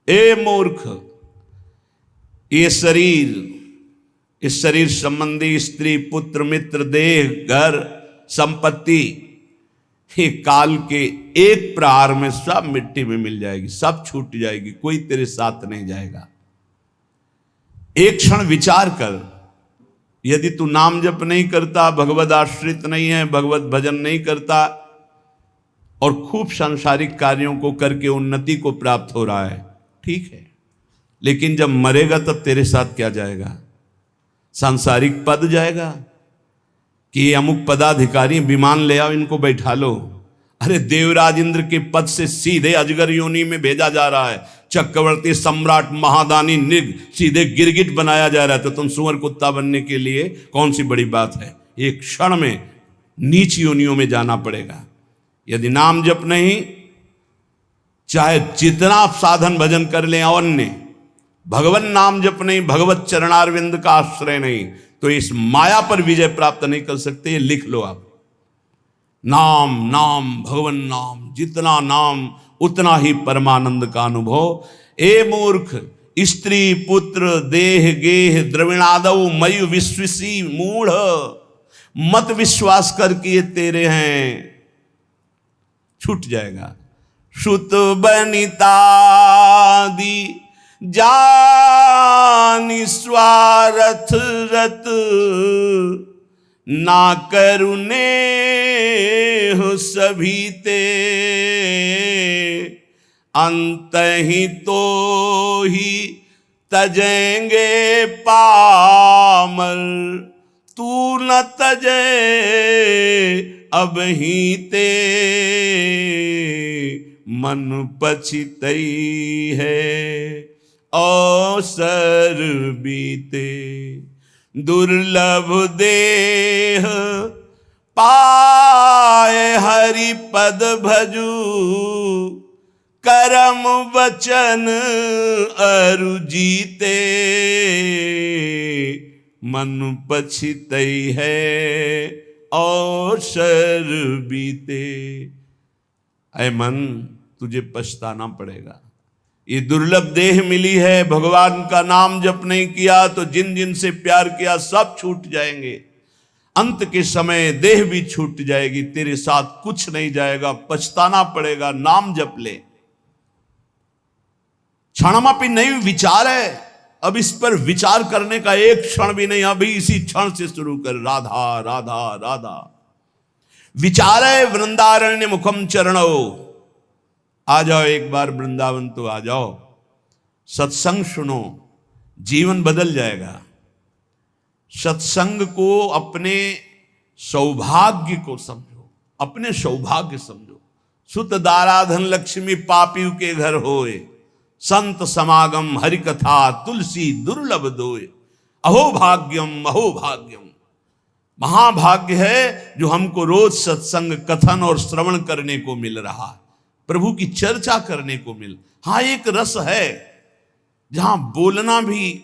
ए मूर्ख, ये शरीर, इस शरीर संबंधी स्त्री पुत्र मित्र देह घर संपत्ति, ये काल के एक प्रहार में सब मिट्टी में मिल जाएगी, सब छूट जाएगी, कोई तेरे साथ नहीं जाएगा। एक क्षण विचार कर, यदि तू नाम जप नहीं करता, भगवत आश्रित नहीं है, भगवत भजन नहीं करता और खूब सांसारिक कार्यों को करके उन्नति को प्राप्त हो रहा है, ठीक है, लेकिन जब मरेगा तब तेरे साथ क्या जाएगा? सांसारिक पद जाएगा कि ये अमुक पदाधिकारी विमान ले आओ, इनको बैठा लो। अरे देवराज इंद्र के पद से सीधे अजगर योनि में भेजा जा रहा है, चक्रवर्ती सम्राट महादानी निग सीधे गिरगिट बनाया जा रहा है, तो तुम सुअर कुत्ता बनने के लिए कौन सी बड़ी बात है? एक क्षण में नीच योनियों में जाना पड़ेगा। यदि नाम जप नहीं, चाहे जितना आप साधन भजन कर लें, अन्य भगवान नाम जप नहीं, भगवत चरणारविंद का आश्रय नहीं, तो इस माया पर विजय प्राप्त नहीं कर सकते। ये लिख लो आप, नाम नाम भगवान नाम, जितना नाम उतना ही परमानंद का अनुभव। ए मूर्ख, स्त्री पुत्र देह गेह द्रविणादव मयु विश्वसी मूढ़, मत विश्वास कर कि ये तेरे हैं, छूट जाएगा। श्रुत बनितादि जानि स्वार्थ रत, ना करुणे हो सभी ते, अंत ही तो ही तजेंगे पामर, तू न तजे अब ही ते, मन पछितई है अवसर बीते, दुर्लभ देह पाए हरि पद भजू, करम वचन अरु जीते, मन पछितई है अवसर बीते। ऐ मन, तुझे पछताना पड़ेगा। ये दुर्लभ देह मिली है, भगवान का नाम जप नहीं किया तो जिन जिन से प्यार किया सब छूट जाएंगे, अंत के समय देह भी छूट जाएगी, तेरे साथ कुछ नहीं जाएगा, पछताना पड़ेगा। नाम जप ले। क्षणमापि नहीं विचार है, अब इस पर विचार करने का एक क्षण भी नहीं, अभी इसी क्षण से शुरू कर, राधा राधा राधा। विचार है वृंदारण्य मुखम चरणो, आ जाओ एक बार वृंदावन तो आ जाओ, सत्संग सुनो, जीवन बदल जाएगा। सत्संग को अपने सौभाग्य को समझो, अपने सौभाग्य समझो। सुत दाराधन लक्ष्मी पापी के घर होए, संत समागम हरि कथा तुलसी दुर्लभ दोए, अहो भाग्यम अहो भाग्यम। महाभाग्य है जो हमको रोज सत्संग कथन और श्रवण करने को मिल रहा है, प्रभु की चर्चा करने को मिल। हाँ, एक रस है जहां बोलना भी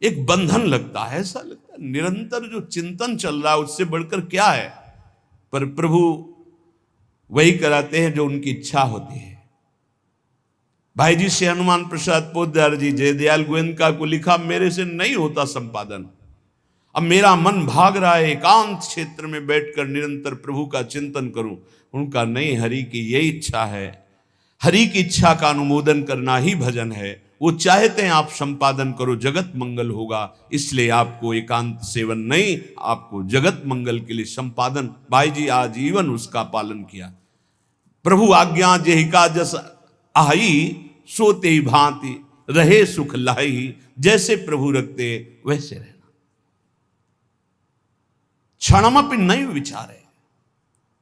एक बंधन लगता है, ऐसा लगता है निरंतर जो चिंतन चल रहा है उससे बढ़कर क्या है, पर प्रभु वही कराते हैं जो उनकी इच्छा होती है। भाई जी से हनुमान प्रसाद पोद्दार जी जयदयाल गोयनका को लिखा, मेरे से नहीं होता संपादन, अब मेरा मन भाग रहा है एकांत क्षेत्र में बैठकर निरंतर प्रभु का चिंतन करूं। उनका नहीं, हरि की यही इच्छा है, हरि की इच्छा का अनुमोदन करना ही भजन है। वो चाहते हैं आप संपादन करो, जगत मंगल होगा, इसलिए आपको एकांत सेवन नहीं, आपको जगत मंगल के लिए संपादन। भाई जी आजीवन उसका पालन किया। प्रभु आज्ञा जेहिका जस आई, सोते ही भांति रहे सुख लाई, जैसे प्रभु रखते वैसे रहना। क्षणमपि नहीं विचार है।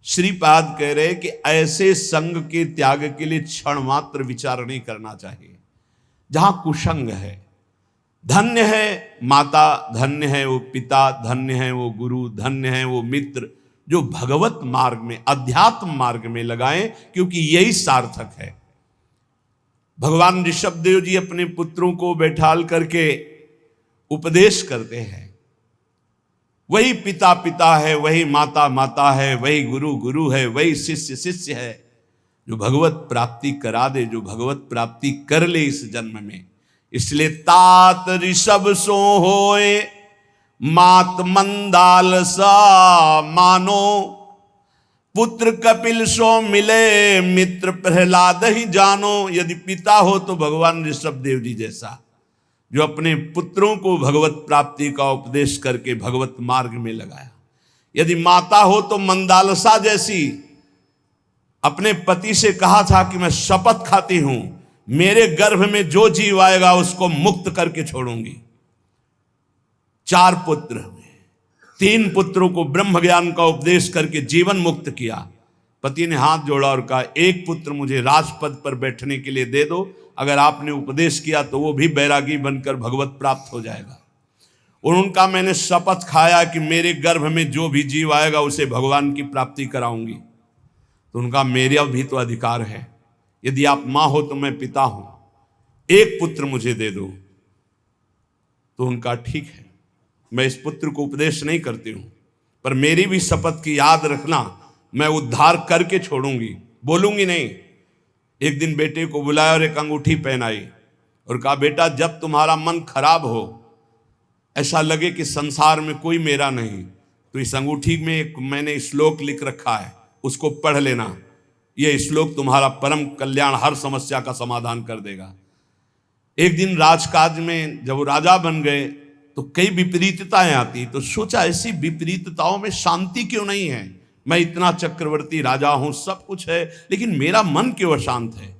श्रीपाद कह रहे कि ऐसे संग के त्याग के लिए क्षण मात्र विचार नहीं करना चाहिए जहां कुसंग है। धन्य है माता, धन्य है वो पिता, धन्य है वो गुरु, धन्य है वो मित्र जो भगवत मार्ग में, अध्यात्म मार्ग में लगाएं, क्योंकि यही सार्थक है। भगवान ऋषभदेव जी अपने पुत्रों को बैठाल करके उपदेश करते हैं। वही पिता पिता है, वही माता माता है, वही गुरु गुरु है, वही शिष्य शिष्य है। जो भगवत प्राप्ति करा दे, जो भगवत प्राप्ति कर ले इस जन्म में। इसलिए तात ऋषभ सो होए मात मंदाल सा मानो, पुत्र कपिल सो मिले मित्र प्रहलाद ही जानो। यदि पिता हो तो भगवान ऋषभ देव जी जैसा, जो अपने पुत्रों को भगवत प्राप्ति का उपदेश करके भगवत मार्ग में लगाया। यदि माता हो तो मंदालसा जैसी, अपने पति से कहा था कि मैं शपथ खाती हूं मेरे गर्भ में जो जीव आएगा उसको मुक्त करके छोड़ूंगी। 4 पुत्र हुए, 3 पुत्रों को ब्रह्म ज्ञान का उपदेश करके जीवन मुक्त किया। पति ने हाथ जोड़ा और कहा, एक पुत्र मुझे राजपद पर बैठने के लिए दे दो, अगर आपने उपदेश किया तो वो भी बैरागी बनकर भगवत प्राप्त हो जाएगा। और उनका मैंने शपथ खाया कि मेरे गर्भ में जो भी जीव आएगा उसे भगवान की प्राप्ति कराऊंगी। तो उनका मेरा भी तो अधिकार है, यदि आप मां हो तो मैं पिता हूं, एक पुत्र मुझे दे दो। तो उनका ठीक है, मैं इस पुत्र को उपदेश नहीं करती हूं, पर मेरी भी शपथ की याद रखना, मैं उद्धार करके छोड़ूंगी, बोलूंगी नहीं। एक दिन बेटे को बुलाया और एक अंगूठी पहनाई और कहा, बेटा जब तुम्हारा मन खराब हो, ऐसा लगे कि संसार में कोई मेरा नहीं, तो इस अंगूठी में एक मैंने श्लोक लिख रखा है, उसको पढ़ लेना। यह श्लोक तुम्हारा परम कल्याण, हर समस्या का समाधान कर देगा। एक दिन राजकाज में जब वो राजा बन गए तो कई विपरीतताएं आती, तो सोचा ऐसी विपरीतताओं में शांति क्यों नहीं है। मैं इतना चक्रवर्ती राजा हूं, सब कुछ है, लेकिन मेरा मन क्यों अशांत है।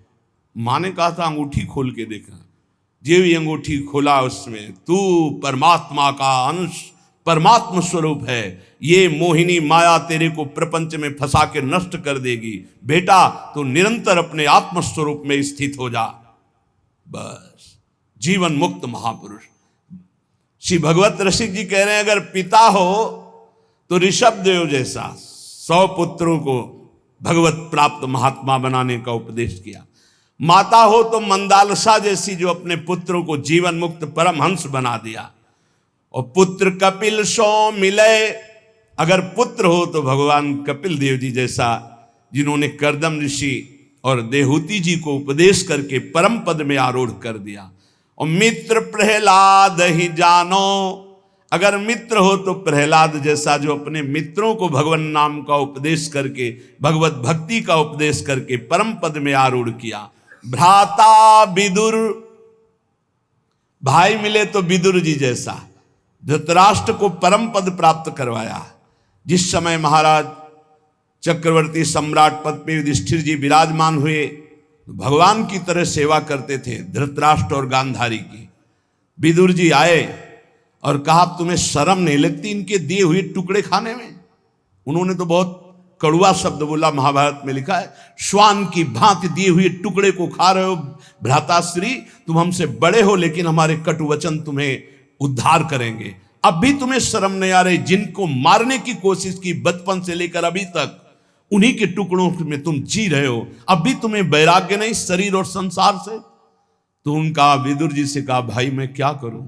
माँ ने कहा था अंगूठी खोल के देखा। जो भी अंगूठी खोला उसमें तू परमात्मा का अंश, परमात्मा स्वरूप है, ये मोहिनी माया तेरे को प्रपंच में फंसा के नष्ट कर देगी। बेटा तो निरंतर अपने आत्म स्वरूप में स्थित हो जा, बस जीवन मुक्त महापुरुष। श्री भगवत रसिक जी कह रहे हैं, अगर पिता हो तो ऋषभ देव जैसा 100 पुत्रों को भगवत प्राप्त महात्मा बनाने का उपदेश किया। माता हो तो मंदालसा जैसी, जो अपने पुत्रों को जीवन मुक्त परमहंस बना दिया। और पुत्र कपिल सो मिले, अगर पुत्र हो तो भगवान कपिल देव जी जैसा, जिन्होंने कर्दम ऋषि और देहूति जी को उपदेश करके परम पद में आरूढ़ कर दिया। और मित्र प्रहलाद ही जानो, अगर मित्र हो तो प्रहलाद जैसा, जो अपने मित्रों को भगवान नाम का उपदेश करके, भगवत भक्ति का उपदेश करके परम पद में आरूढ़ किया। भ्राता विदुर, भाई मिले तो विदुर जी जैसा, धृतराष्ट्र को परम पद प्राप्त करवाया। जिस समय महाराज चक्रवर्ती सम्राट पद पे युधिष्ठिर जी विराजमान हुए, भगवान की तरह सेवा करते थे धृतराष्ट्र और गांधारी की। विदुर जी आए और कहा, तुम्हें शर्म नहीं लगती इनके दिए हुए टुकड़े खाने में। उन्होंने तो बहुत कड़ुआ शब्द बोला, महाभारत में लिखा है, श्वान की भांति दिए हुए टुकड़े को खा रहे हो भ्राताश्री, तुम हमसे बड़े हो लेकिन हमारे कटु वचन तुम्हें उद्धार करेंगे। अब भी तुम्हें शर्म नहीं आ रही, जिनको मारने की कोशिश की बचपन से लेकर अभी तक, उन्हीं के टुकड़ों में तुम जी रहे हो, अब भी तुम्हें वैराग्य नहीं शरीर और संसार से। तो उनका विदुर जी से कहा, भाई मैं क्या करूं,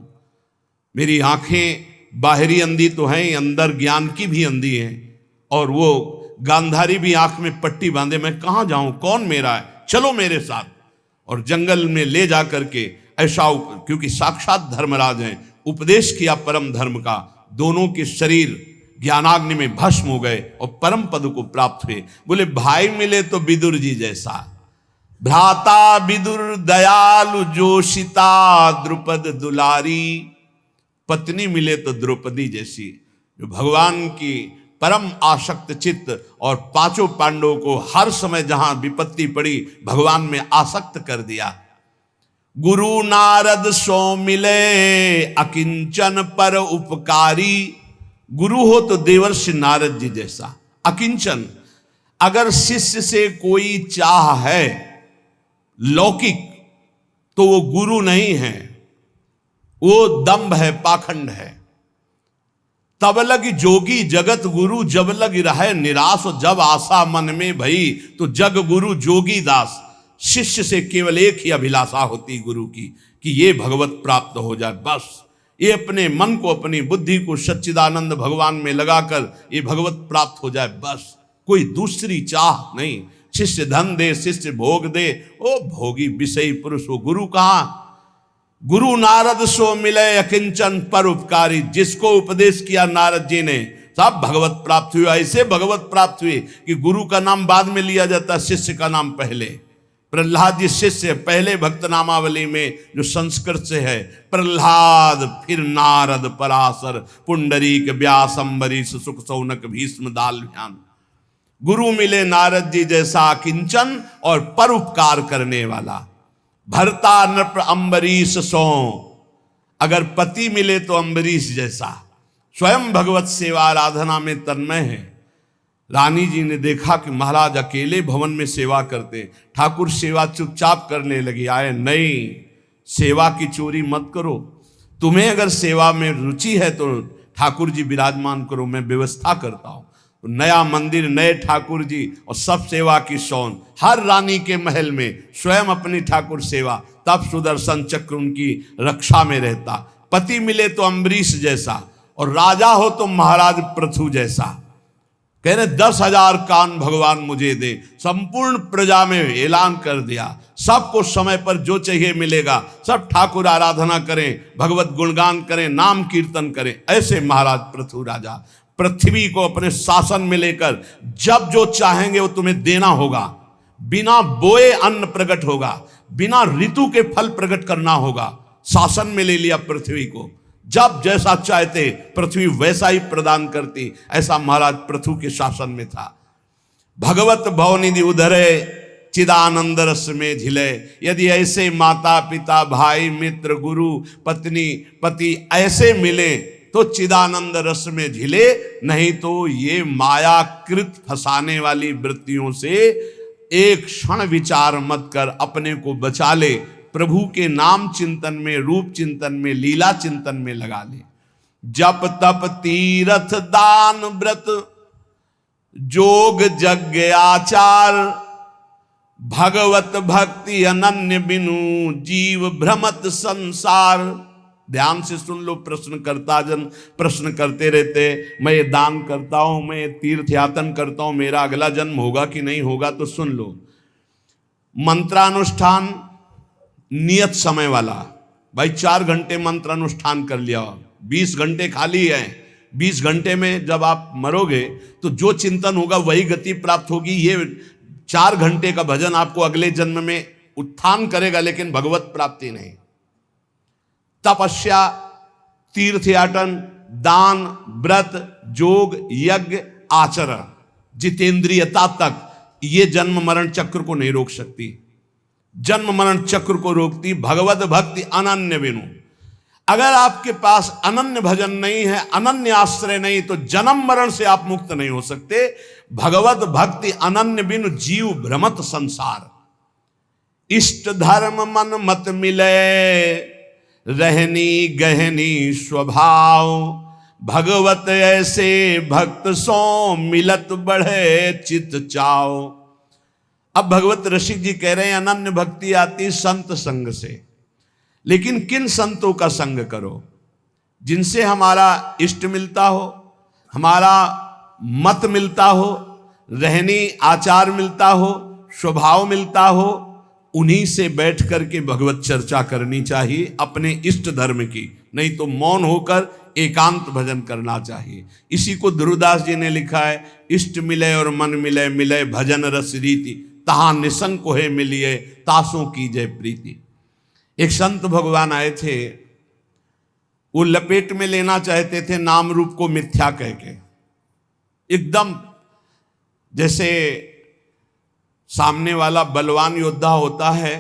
मेरी आंखें बाहरी अंधी तो हैं, अंदर ज्ञान की भी अंधी हैं, और वो गांधारी भी आंख में पट्टी बांधे, मैं कहां जाऊं, कौन मेरा है, चलो मेरे साथ। और जंगल में ले जा करके ऐसा, क्योंकि साक्षात धर्मराज हैं, उपदेश किया परम धर्म का। दोनों के शरीर ज्ञानाग्नि में भस्म हो गए और परम पद को प्राप्त हुए। बोले भाई मिले तो विदुर जी जैसा, भ्राता विदुर दयालु जोशिता द्रुपद दुलारी, पत्नी मिले तो द्रौपदी जैसी, जो भगवान की परम आसक्त चित्त, और 5 पांडवों को हर समय जहां विपत्ति पड़ी भगवान में आसक्त कर दिया। गुरु नारद सो मिले अकिंचन पर उपकारी, गुरु हो तो देवर्षि नारद जी जैसा, अकिंचन, अगर शिष्य से कोई चाह है लौकिक तो वो गुरु नहीं है, वो दंभ है, पाखंड है। तब लग जोगी जगत गुरु, जब लग रहे निराश, जब आशा मन में भई तो जग गुरु जोगी दास। शिष्य से केवल एक ही अभिलाषा होती गुरु की, कि ये भगवत प्राप्त हो जाए, बस ये अपने मन को, अपनी बुद्धि को सच्चिदानंद भगवान में लगाकर ये भगवत प्राप्त हो जाए, बस कोई दूसरी चाह नहीं। शिष्य धन दे, शिष्य भोग दे, ओ भोगी विषयी पुरुष हो गुरु कहाँ? गुरु नारद सो मिले अकिंचन परोपकारी। जिसको उपदेश किया नारद जी ने सब भगवत प्राप्त हुआ। ऐसे भगवत प्राप्त हुए कि गुरु का नाम बाद में लिया जाता, शिष्य का नाम पहले। प्रहलाद जी शिष्य पहले भक्त नामावली में जो संस्कृत से है, प्रहलाद, फिर नारद, पराशर, पुंडरीक, व्यास, अम्बरीश, सुख, सौनक, भीष्म, दालभ्यान। गुरु मिले नारद जी जैसा किंचन और परोपकार करने वाला। भरता नृप अम्बरीश सो, अगर पति मिले तो अम्बरीश जैसा। स्वयं भगवत सेवा आराधना में तन्मय है। रानी जी ने देखा कि महाराज अकेले भवन में सेवा करते, ठाकुर सेवा चुपचाप करने लगी। आए, नहीं, सेवा की चोरी मत करो। तुम्हें अगर सेवा में रुचि है तो ठाकुर जी विराजमान करो, मैं व्यवस्था करता हूं। तो नया मंदिर, नए ठाकुर जी और सब सेवा की शौन। हर रानी के महल में स्वयं अपनी ठाकुर सेवा, तब सुदर्शन चक्र उनकी रक्षा में रहता। पति मिले तो अम्बरीश जैसा और राजा हो तो महाराज पृथु जैसा। कह रहे 10,000 कान भगवान मुझे दे। संपूर्ण प्रजा में ऐलान कर दिया, सबको समय पर जो चाहिए मिलेगा। सब ठाकुर आराधना करें, भगवत गुणगान करें, नाम कीर्तन करें। ऐसे महाराज पृथु राजा पृथ्वी को अपने शासन में लेकर जब जो चाहेंगे वो तुम्हें देना होगा। बिना बोए अन्न प्रकट होगा, बिना ऋतु के फल प्रकट करना होगा। शासन में ले लिया पृथ्वी को, जब जैसा चाहते पृथ्वी वैसा ही प्रदान करती। ऐसा महाराज पृथु के शासन में था। भगवत भवनिधि उधरे चिदानंद रस में झिले। यदि ऐसे माता पिता भाई मित्र गुरु पत्नी पति ऐसे मिले तो चिदानंद रस में झिले, नहीं तो ये मायाकृत फंसाने वाली वृत्तियों से एक क्षण विचार मत कर अपने को बचा ले। प्रभु के नाम चिंतन में, रूप चिंतन में, लीला चिंतन में लगा ले। जप तप तीर्थ दान व्रत जोग यज्ञ आचार, भगवत भक्ति अनन्य बिनु जीव भ्रमत संसार। ध्यान से सुन लो। प्रश्नकर्ता जन प्रश्न करते रहते, मैं ये दान करता हूं, मैं ये तीर्थ यातन करता हूं, मेरा अगला जन्म होगा कि नहीं होगा? तो सुन लो, मंत्रानुष्ठान नियत समय वाला। भाई 4 घंटे मंत्रानुष्ठान कर लिया, 20 घंटे खाली है। 20 घंटे में जब आप मरोगे तो जो चिंतन होगा वही गति प्राप्त होगी। ये 4 घंटे का भजन आपको अगले जन्म में उत्थान करेगा, लेकिन भगवत प्राप्ति नहीं। तपस्या, तीर्थयाटन, दान, व्रत, जोग, यज्ञ, आचरण, जितेंद्रियता तक ये जन्म मरण चक्र को नहीं रोक सकती। जन्म मरण चक्र को रोकती भगवत भक्ति अनन्य बिनु। अगर आपके पास अनन्य भजन नहीं है, अनन्य आश्रय नहीं, तो जन्म मरण से आप मुक्त नहीं हो सकते। भगवत भक्ति अनन्य बिनु जीव भ्रमत संसार। इष्ट धर्म मन मत मिले, रहनी गहनी स्वभाव, भगवत ऐसे भक्त सो मिलत बढ़े चित चाओ। अब भगवत रसिक जी कह रहे हैं अनन्य भक्ति आती संत संग से, लेकिन किन संतों का संग करो? जिनसे हमारा इष्ट मिलता हो, हमारा मत मिलता हो, रहनी आचार मिलता हो, स्वभाव मिलता हो, उन्हीं से बैठ करके भगवत चर्चा करनी चाहिए अपने इष्ट धर्म की। नहीं तो मौन होकर एकांत भजन करना चाहिए। इसी को ध्रुवदास जी ने लिखा है, इष्ट मिले और मन मिले, मिले भजन रस रीति, तहां निसंग को है मिलिए, तासों की जय प्रीति। एक संत भगवान आए थे, वो लपेट में लेना चाहते थे नाम रूप को मिथ्या कह के। एकदम जैसे सामने वाला बलवान योद्धा होता है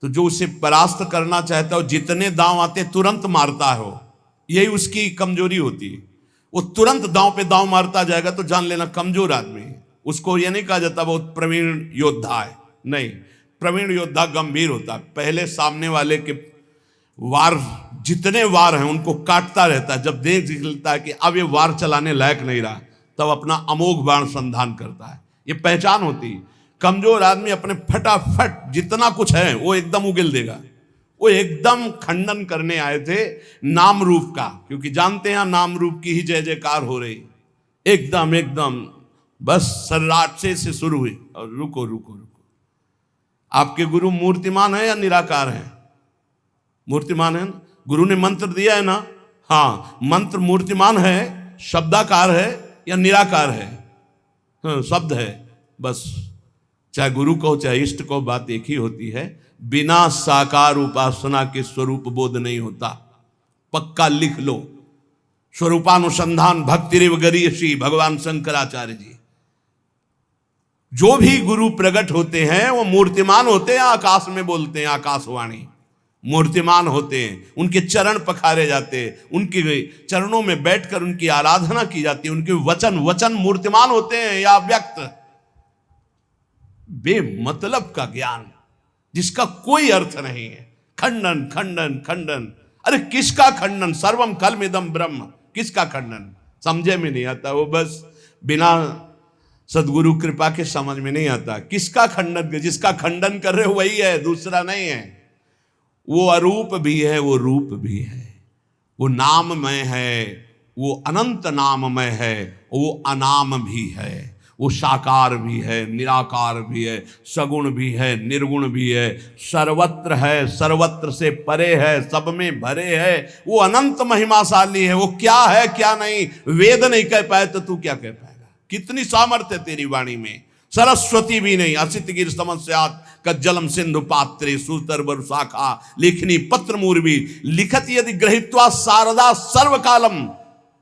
तो जो उसे परास्त करना चाहता है, जितने दांव आते तुरंत मारता है। वो यही उसकी कमजोरी होती है। वो तुरंत दांव पे दांव मारता जाएगा तो जान लेना कमजोर आदमी है। उसको ये नहीं कहा जाता बहुत प्रवीण योद्धा है, नहीं। प्रवीण योद्धा गंभीर होता है। पहले सामने वाले के वार, जितने वार हैं उनको काटता रहता है। जब देख लेता है कि अब ये वार चलाने लायक नहीं रहा, तब अपना अमोघ बाण संधान करता है। ये पहचान होती है। कमजोर आदमी अपने फटाफट जितना कुछ है वो एकदम उगल देगा। वो एकदम खंडन करने आए थे नाम रूप का, क्योंकि जानते हैं नाम रूप की ही जय जयकार हो रही। एकदम बस सर्राटे से शुरू हुई और रुको रुको रुको। आपके गुरु मूर्तिमान है या निराकार है? मूर्तिमान है। गुरु ने मंत्र दिया है ना, हाँ, मंत्र मूर्तिमान है, शब्दाकार है या निराकार है? हाँ, शब्द है। बस चाहे गुरु कहो चाहे इष्ट कहो, बात एक ही होती है, बिना साकार उपासना के स्वरूप बोध नहीं होता। पक्का लिख लो। स्वरूपानुसंधान भक्तिरिव गरीयसी, भगवान शंकराचार्य जी। जो भी गुरु प्रकट होते हैं वो मूर्तिमान होते हैं, आकाश में बोलते हैं, आकाशवाणी, मूर्तिमान होते हैं। उनके चरण पखारे जाते हैं, उनके चरणों में बैठकर उनकी आराधना की जाती है। उनके वचन मूर्तिमान होते हैं या व्यक्त। बेमतलब का ज्ञान जिसका कोई अर्थ नहीं है, खंडन खंडन खंडन। अरे किसका खंडन? सर्वम कलमिदम ब्रह्म, किसका खंडन? समझे में नहीं आता। वो बस बिना सदगुरु कृपा के समझ में नहीं आता। किसका खंडन? जिसका खंडन कर रहे हो वही है, दूसरा नहीं है। वो अरूप भी है, वो रूप भी है, वो नाममय है, वो अनंत नाममय है, वो अनाम भी है, वो साकार भी है, निराकार भी है, सगुण भी है, निर्गुण भी है, सर्वत्र है, सर्वत्र से परे है, सब में भरे है। वो अनंत महिमाशाली है। वो क्या है क्या नहीं वेद नहीं कह पाए तो तू क्या कह पाएगा? कितनी सामर्थ्य तेरी वाणी में। सरस्वती भी नहीं, असित गिर समस्यात कज्जलम सिंधु पात्रे सुतर शाखा लेखनी पत्र मूर्वी लिखत यदि ग्रहित्वा शारदा सर्वकालम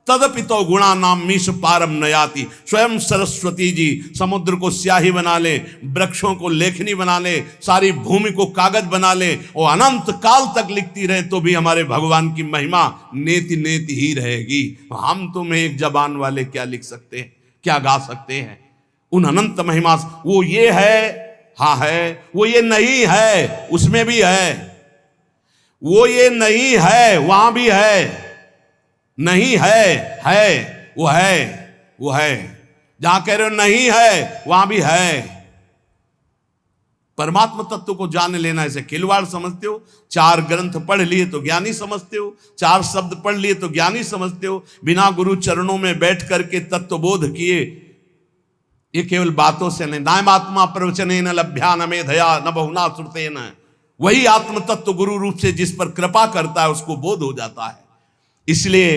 तदपि तो गुणा नाम मीश पारम नयाति। स्वयं सरस्वती जी समुद्र को स्याही बना ले, वृक्षों को लेखनी बना ले, सारी भूमि को कागज बना ले और अनंत काल तक लिखती रहे तो भी हमारे भगवान की महिमा नेति नेति ही रहेगी। हम तुम एक जबान वाले क्या लिख सकते हैं, क्या गा सकते हैं उन अनंत महिमा? वो ये है, हाँ है, वो ये नहीं है, उसमें भी है। वो ये नहीं है, वहां भी है। नहीं है, वो है, वो है। जहां कह रहे हो नहीं है वहां भी है। परमात्मा तत्व को जान लेना ऐसे खिलवाड़ समझते हो? 4 ग्रंथ पढ़ लिए तो ज्ञानी समझते हो, 4 शब्द पढ़ लिए तो ज्ञानी समझते हो। बिना गुरु चरणों में बैठ करके तत्वबोध किए, ये केवल बातों से नहीं। नायम आत्मा प्रवचने न लभ्या न मेधया न बहुना श्रुते न। वही आत्म तत्व गुरु रूप से जिस पर कृपा करता है उसको बोध हो जाता है। इसलिए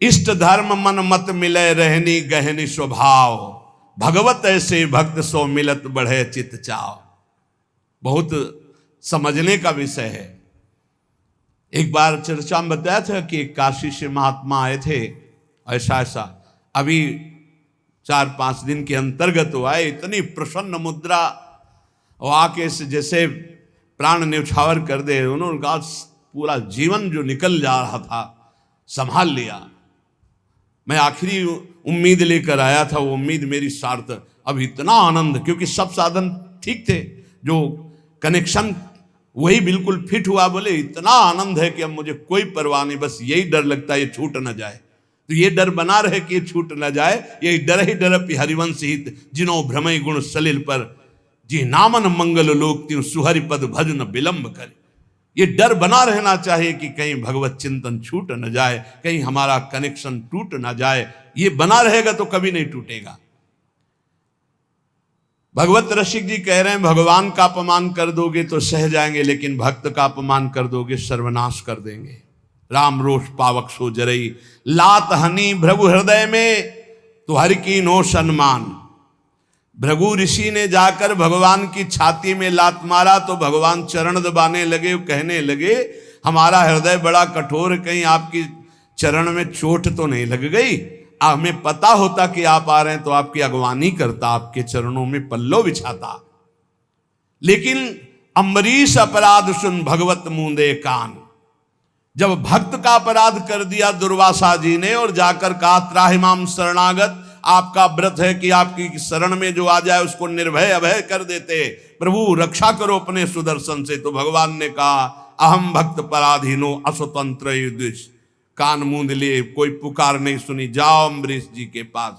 इष्ट धर्म मन मत मिले रहनी गहनी स्वभाव, भगवत ऐसे भक्त सो मिलत बढ़े चित चाव। बहुत समझने का विषय है। एक बार चर्चा में बताया था कि काशी से महात्मा आए थे, ऐसा ऐसा अभी 4-5 दिन के अंतर्गत वो आए, इतनी प्रसन्न मुद्रा और आके से जैसे प्राण न्यौछावर कर दे। उन्होंने कहा पूरा जीवन जो निकल जा रहा था संभाल लिया। मैं आखिरी उम्मीद लेकर आया था, वो उम्मीद मेरी सार्थक। अब इतना आनंद, क्योंकि सब साधन ठीक थे, जो कनेक्शन वही बिल्कुल फिट हुआ। बोले इतना आनंद है कि अब मुझे कोई परवाह नहीं, बस यही डर लगता है ये छूट न जाए। तो ये डर बना रहे कि ये छूट न जाए। यही डर ही डर हरिवंश हित जिनो भ्रमय गुण सलिल पर, जी नामन मंगल लोक त्यों सुहरि पद भजन विलंब कर। ये डर बना रहना चाहिए कि कहीं भगवत चिंतन छूट न जाए, कहीं हमारा कनेक्शन टूट न जाए। ये बना रहेगा तो कभी नहीं टूटेगा। भगवत रसिक जी कह रहे हैं भगवान का अपमान कर दोगे तो सह जाएंगे, लेकिन भक्त का अपमान कर दोगे सर्वनाश कर देंगे। राम रोष पावक सो जरई, लात हनी भृगु हृदय में तो हर की नो सम्मान। भृगु ऋषि ने जाकर भगवान की छाती में लात मारा तो भगवान चरण दबाने लगे, कहने लगे हमारा हृदय बड़ा कठोर है, कहीं आपकी चरण में चोट तो नहीं लग गई। हमें पता होता कि आप आ रहे हैं तो आपकी अगवानी करता, आपके चरणों में पल्लो बिछाता। लेकिन अम्बरीश अपराध सुन भगवत मूंदे कान। जब भक्त का अपराध कर दिया दुर्वासा जी ने और जाकर कहा त्राहिमाम शरणागत, आपका व्रत है कि आपकी शरण में जो आ जाए उसको निर्भय अभय कर देते, प्रभु रक्षा करो अपने सुदर्शन से। तो भगवान ने कहा अहम भक्त पराधीनो अस्वतंत्र युधिष। कान मूंद लिए, कोई पुकार नहीं सुनी, जाओ अम्बरीश जी के पास।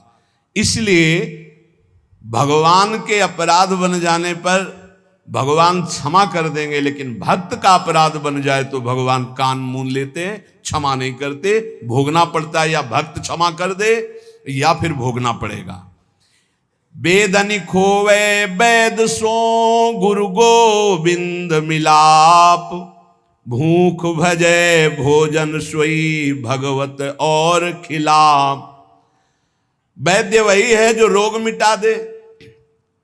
इसलिए भगवान के अपराध बन जाने पर भगवान क्षमा कर देंगे, लेकिन भक्त का अपराध बन जाए तो भगवान कान मूंद लेते हैं, क्षमा नहीं करते। भोगना पड़ता है, या भक्त क्षमा कर दे या फिर भोगना पड़ेगा। वेदनि खोवे वैद सो गुरु गोविंद मिलाप, भूख भजे भोजन सोई भगवत और खिलाप। वैद्य वही है जो रोग मिटा दे,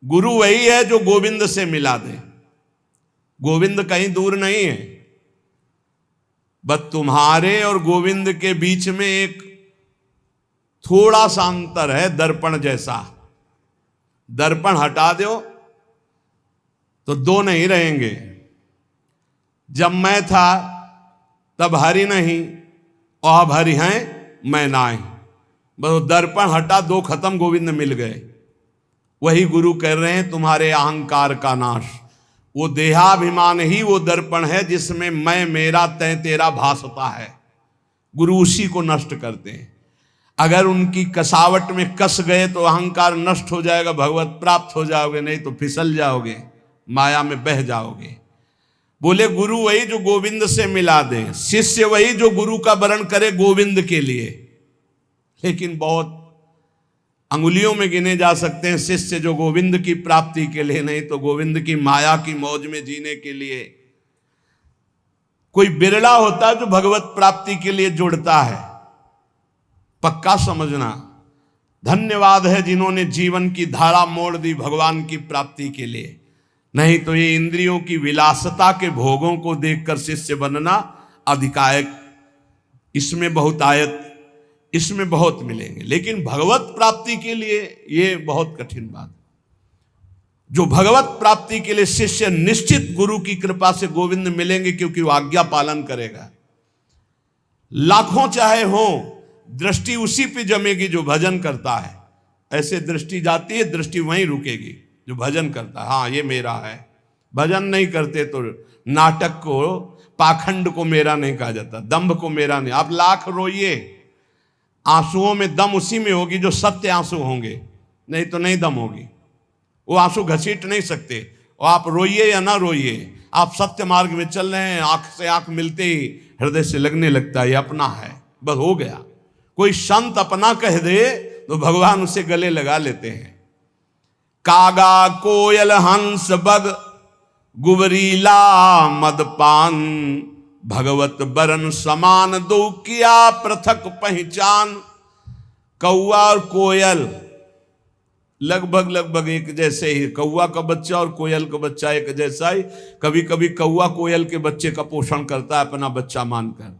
गुरु वही है जो गोविंद से मिला दे। गोविंद कहीं दूर नहीं है, बस तुम्हारे और गोविंद के बीच में एक थोड़ा सा अंतर है, दर्पण जैसा। दर्पण हटा दो तो दो नहीं रहेंगे। जब मैं था तब हरि नहीं, और अब हरि हैं मैं नाहीं। बस दर्पण हटा, दो खत्म, गोविंद मिल गए। वही गुरु कह रहे हैं तुम्हारे अहंकार का नाश। वो देहाभिमान ही वो दर्पण है जिसमें मैं मेरा तय तेरा भासता है। गुरु उसी को नष्ट करते हैं। अगर उनकी कसावट में कस गए तो अहंकार नष्ट हो जाएगा, भगवत प्राप्त हो जाओगे, नहीं तो फिसल जाओगे, माया में बह जाओगे। बोले गुरु वही जो गोविंद से मिला दे, शिष्य वही जो गुरु का वरण करे गोविंद के लिए। लेकिन बहुत अंगुलियों में गिने जा सकते हैं शिष्य जो गोविंद की प्राप्ति के लिए, नहीं तो गोविंद की माया की मौज में जीने के लिए। कोई बिरला होता है जो भगवत प्राप्ति के लिए जुड़ता है। पक्का समझना, धन्यवाद है जिन्होंने जीवन की धारा मोड़ दी भगवान की प्राप्ति के लिए। नहीं तो ये इंद्रियों की विलासता के भोगों को देखकर शिष्य बनना अधिकायक, इसमें बहुत आयत, इसमें बहुत मिलेंगे। लेकिन भगवत प्राप्ति के लिए ये बहुत कठिन बात। जो भगवत प्राप्ति के लिए शिष्य निश्चित गुरु की कृपा से गोविंद मिलेंगे, क्योंकि वो आज्ञा पालन करेगा। लाखों चाहे हो, दृष्टि उसी पे जमेगी जो भजन करता है। ऐसे दृष्टि जाती है, दृष्टि वहीं रुकेगी जो भजन करता है। हाँ ये मेरा है। भजन नहीं करते तो नाटक को, पाखंड को मेरा नहीं कहा जाता, दंभ को मेरा नहीं। आप लाख रोइए, आंसुओं में दम उसी में होगी जो सत्य आंसू होंगे, नहीं तो नहीं दम होगी। वो आंसू घसीट नहीं सकते। और आप रोइए या ना रोइए, आप सत्य मार्ग में चल रहे हैं, आंख से आंख मिलते ही हृदय से लगने लगता है ये अपना है, बस हो गया। कोई संत अपना कह दे तो भगवान उसे गले लगा लेते हैं। कागा कोयल हंस बग गुबरीला मदपान, भगवत बरन समान दो किया पृथक पहचान। कौआ और कोयल लगभग एक जैसे ही, कौआ का बच्चा और कोयल का बच्चा एक जैसा ही। कभी कभी कौआ कोयल के बच्चे का पोषण करता है अपना बच्चा मानकर।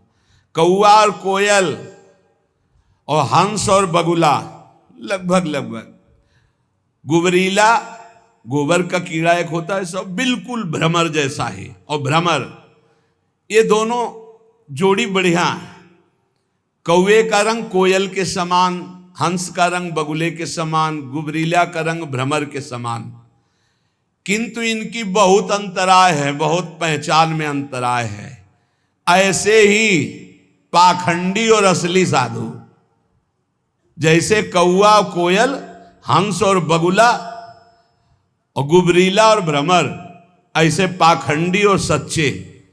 कौआ और कोयल और हंस और बगुला लगभग। गुबरीला, गोबर का कीड़ा एक होता है, सब बिल्कुल भ्रमर जैसा ही। और भ्रमर, ये दोनों जोड़ी बढ़िया है। कौवे का रंग कोयल के समान, हंस का रंग बगुले के समान, गुबरीला का रंग भ्रमर के समान। किंतु इनकी बहुत अंतराय है, बहुत पहचान में अंतराय है। ऐसे ही पाखंडी और असली साधु, जैसे कौआ और कोयल, हंस और बगुला और गुबरीला और भ्रमर, ऐसे पाखंडी और सच्चे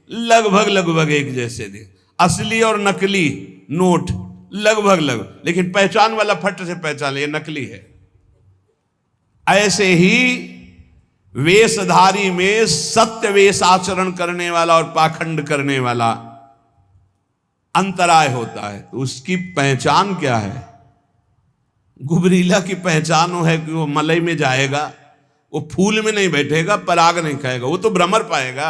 लगभग एक जैसे थे। असली और नकली नोट लगभग, लेकिन पहचान वाला फट से पहचान, ये नकली है। ऐसे ही वेशधारी में सत्य वेश आचरण करने वाला और पाखंड करने वाला अंतराय होता है। तो उसकी पहचान क्या है? गुबरीला की पहचान वो है कि वो मलई में जाएगा, वो फूल में नहीं बैठेगा, पराग नहीं खाएगा, वो तो भ्रमर पाएगा।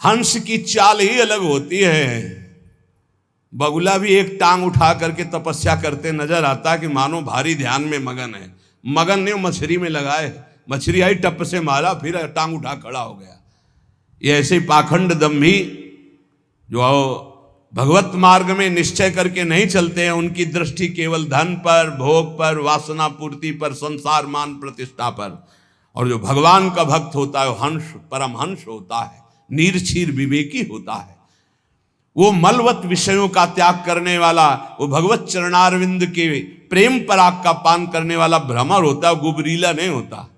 हंस की चाल ही अलग होती है। बगुला भी एक टांग उठा करके तपस्या करते नजर आता है कि मानो भारी ध्यान में मगन है। मगन नहीं, मछली में लगाए, मछली आई टप से मारा, फिर टांग उठा खड़ा हो गया। ये ऐसे पाखंड दम्भी जो भगवत मार्ग में निश्चय करके नहीं चलते हैं, उनकी दृष्टि केवल धन पर, भोग पर, वासना पूर्ति पर, संसार मान प्रतिष्ठा पर। और जो भगवान का भक्त होता है वो हंस, परम हंस होता है, नीरक्षीर विवेकी होता है। वो मलवत विषयों का त्याग करने वाला, वो भगवत चरणारविंद के प्रेम पराग का पान करने वाला भ्रमर होता है। गुबरीला नहीं होता,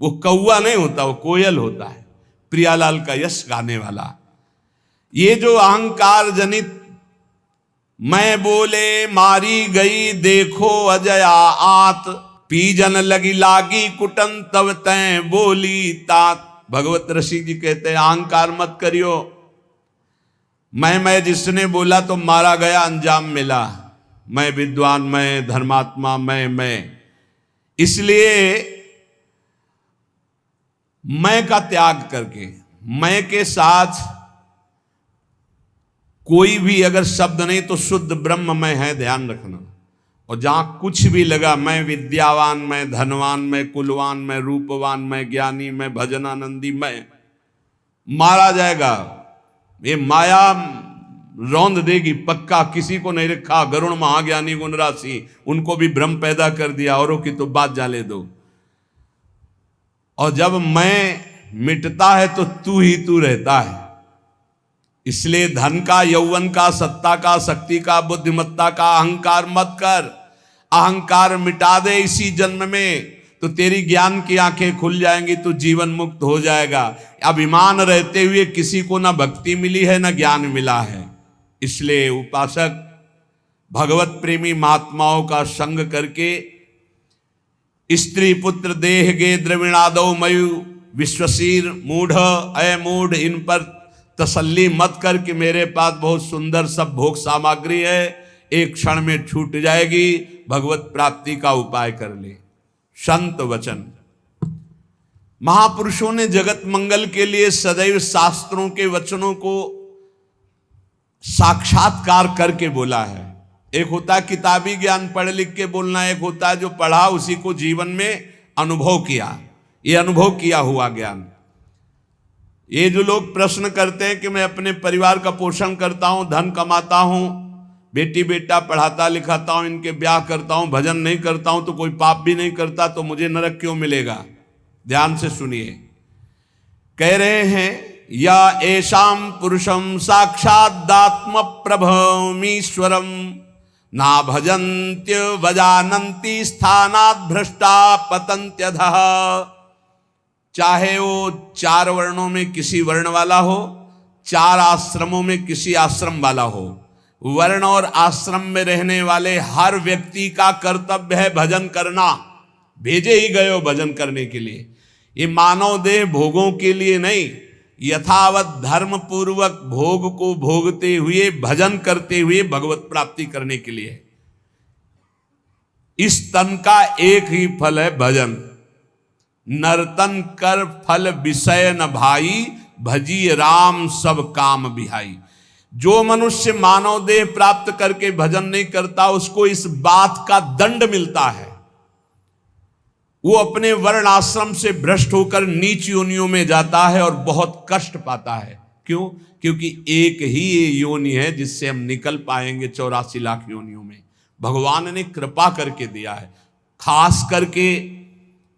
वो कौआ नहीं होता, वो कोयल होता है, प्रियालाल का यश गाने वाला। ये जो अहंकार जनित मैं बोले मारी गई देखो अजया आत, पीजन लगी लागी कुटन तब तय बोली तात। भगवत ऋषि जी कहते हैं अहंकार मत करियो, मैं जिसने बोला तो मारा गया, अंजाम मिला। मैं विद्वान, मैं धर्मात्मा, मैं। इसलिए मैं का त्याग करके मैं के साथ कोई भी अगर शब्द नहीं तो शुद्ध ब्रह्म में है, ध्यान रखना। और जहां कुछ भी लगा, मैं विद्यावान, मैं धनवान, मैं कुलवान, मैं रूपवान, मैं ज्ञानी, मैं भजनानंदी, मैं, मारा जाएगा। ये माया रौंद देगी पक्का। किसी को नहीं रखा, गरुण महाज्ञानी गुण राशि, उनको भी भ्रम पैदा कर दिया, औरों की तो बात जाले दो। और जब मैं मिटता है तो तू ही तू रहता है। इसलिए धन का, यौवन का, सत्ता का, शक्ति का, बुद्धिमत्ता का अहंकार मत कर। अहंकार मिटा दे इसी जन्म में तो तेरी ज्ञान की आंखें खुल जाएंगी, तू जीवन मुक्त हो जाएगा। अभिमान रहते हुए किसी को ना भक्ति मिली है ना ज्ञान मिला है। इसलिए उपासक भगवत प्रेमी महात्माओं का संग करके स्त्री पुत्र देह गे द्रविणादो मयु विश्वशीर मूढ़ अय मूढ़, इन पर तसल्ली मत कर कि मेरे पास बहुत सुंदर सब भोग सामग्री है, एक क्षण में छूट जाएगी। भगवत प्राप्ति का उपाय कर ले। संत वचन, महापुरुषों ने जगत मंगल के लिए सदैव शास्त्रों के वचनों को साक्षात्कार करके बोला है। एक होता है किताबी ज्ञान पढ़ लिख के बोलना, एक होता है जो पढ़ा उसी को जीवन में अनुभव किया। ये अनुभव किया हुआ ज्ञान। ये जो लोग प्रश्न करते हैं कि मैं अपने परिवार का पोषण करता हूं, धन कमाता हूं, बेटी बेटा पढ़ाता लिखाता हूं, इनके ब्याह करता हूं, भजन नहीं करता हूं तो कोई पाप भी नहीं करता, तो मुझे नरक क्यों मिलेगा? ध्यान से सुनिए। कह रहे हैं या ऐशाम पुरुषम साक्षादात्म प्रभमीश्वरम ना भजन्त्य वजानन्ति स्थानात् भ्रष्टा पतन्त्यधः। चाहे वो 4 वर्णों में किसी वर्ण वाला हो, 4 आश्रमों में किसी आश्रम वाला हो, वर्ण और आश्रम में रहने वाले हर व्यक्ति का कर्तव्य है भजन करना। भेजे ही गए हो भजन करने के लिए। ये मानव देह भोगों के लिए नहीं, यथावत धर्म पूर्वक भोग को भोगते हुए भजन करते हुए भगवत प्राप्ति करने के लिए। इस तन का एक ही फल है भजन। नर्तन कर फल विषय न भाई, भजी राम सब काम बिहाई। जो मनुष्य मानव देह प्राप्त करके भजन नहीं करता उसको इस बात का दंड मिलता है। वो अपने वर्ण आश्रम से भ्रष्ट होकर नीच योनियों में जाता है और बहुत कष्ट पाता है। क्यों? क्योंकि एक ही ये योनि है जिससे हम निकल पाएंगे 84 लाख योनियों में। भगवान ने कृपा करके दिया है। खास करके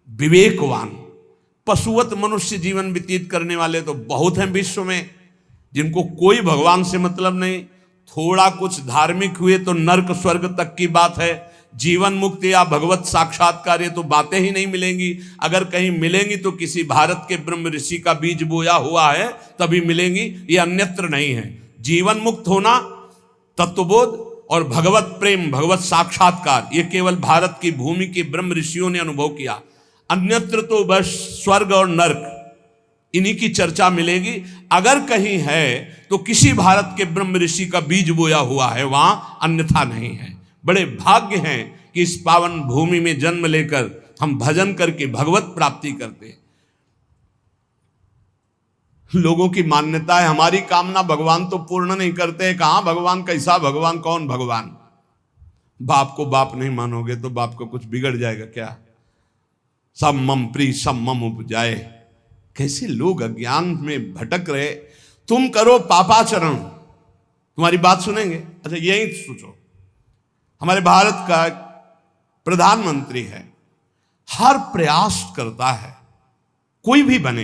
विवेकवान, पशुवत मनुष्य जीवन व्यतीत करने वाले तो बहुत हैं विश्व में, जिनको कोई भगवान से मतलब नहीं। थोड़ा कुछ धार्मिक हुए तो नर्क स्वर्ग तक की बात है। जीवन मुक्ति या भगवत साक्षात्कार ये तो बातें ही नहीं मिलेंगी। अगर कहीं मिलेंगी तो किसी भारत के ब्रह्म ऋषि का बीज बोया हुआ है तभी मिलेंगी, ये अन्यत्र नहीं है। जीवन मुक्त होना, तत्वबोध और भगवत प्रेम, भगवत साक्षात्कार ये केवल भारत की भूमि के ब्रह्म ऋषियों ने अनुभव किया। अन्यत्र तो बस स्वर्ग और नर्क इन्हीं की चर्चा मिलेगी। अगर कहीं है तो किसी भारत के ब्रह्म ऋषि का बीज बोया हुआ है, वहां अन्यथा नहीं है। बड़े भाग्य हैं कि इस पावन भूमि में जन्म लेकर हम भजन करके भगवत प्राप्ति करते हैं। लोगों की मान्यता है हमारी कामना भगवान तो पूर्ण नहीं करते। कहां भगवान, कैसा भगवान, कौन भगवान? बाप को बाप नहीं मानोगे तो बाप को कुछ बिगड़ जाएगा क्या? सब मम प्री सब मम उपजाए। कैसे लोग अज्ञान में भटक रहे। तुम करो पापाचरण, तुम्हारी बात सुनेंगे। अच्छा यही सोचो, हमारे भारत का प्रधानमंत्री है, हर प्रयास करता है, कोई भी बने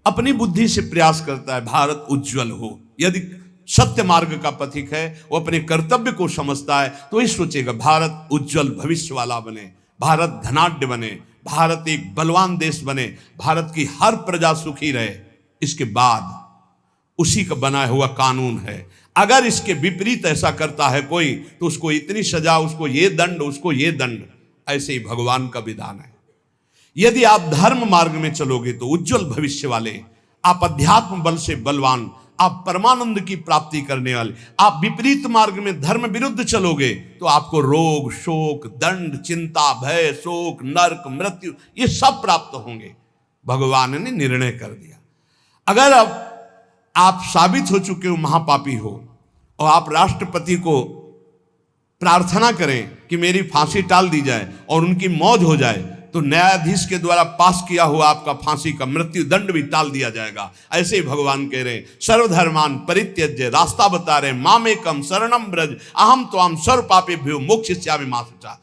अपनी बुद्धि से प्रयास करता है भारत उज्जवल हो। यदि सत्य मार्ग का पथिक है, वो अपने कर्तव्य को समझता है तो ही सोचेगा भारत उज्जवल भविष्य वाला बने, भारत धनाढ्य बने, भारत एक बलवान देश बने, भारत की हर प्रजा सुखी रहे। इसके बाद उसी का बना हुआ कानून है, अगर इसके विपरीत ऐसा करता है कोई तो उसको इतनी सजा, उसको ये दंड, उसको ये दंड। ऐसे ही भगवान का विधान है। यदि आप धर्म मार्ग में चलोगे तो उज्जवल भविष्य वाले, आप अध्यात्म बल से बलवान, आप परमानंद की प्राप्ति करने वाले। आप विपरीत मार्ग में धर्म विरुद्ध चलोगे तो आपको रोग, शोक, दंड, चिंता, भय, शोक, नरक, मृत्यु ये सब प्राप्त होंगे। भगवान ने निर्णय कर दिया। अगर अब आप साबित हो चुके हो महापापी हो और आप राष्ट्रपति को प्रार्थना करें कि मेरी फांसी टाल दी जाए और उनकी मौत हो जाए, तो न्यायाधीश के द्वारा पास किया हुआ आपका फांसी का मृत्यु दंड भी टाल दिया जाएगा। ऐसे ही भगवान कह रहे हैं, सर्वधर्मान परित्यज्य, रास्ता बता रहे, मामेकम शरणम ब्रज, अहम त्वाम सर्व पापेभ्यो मोक्षयिष्यामि मा शुचा।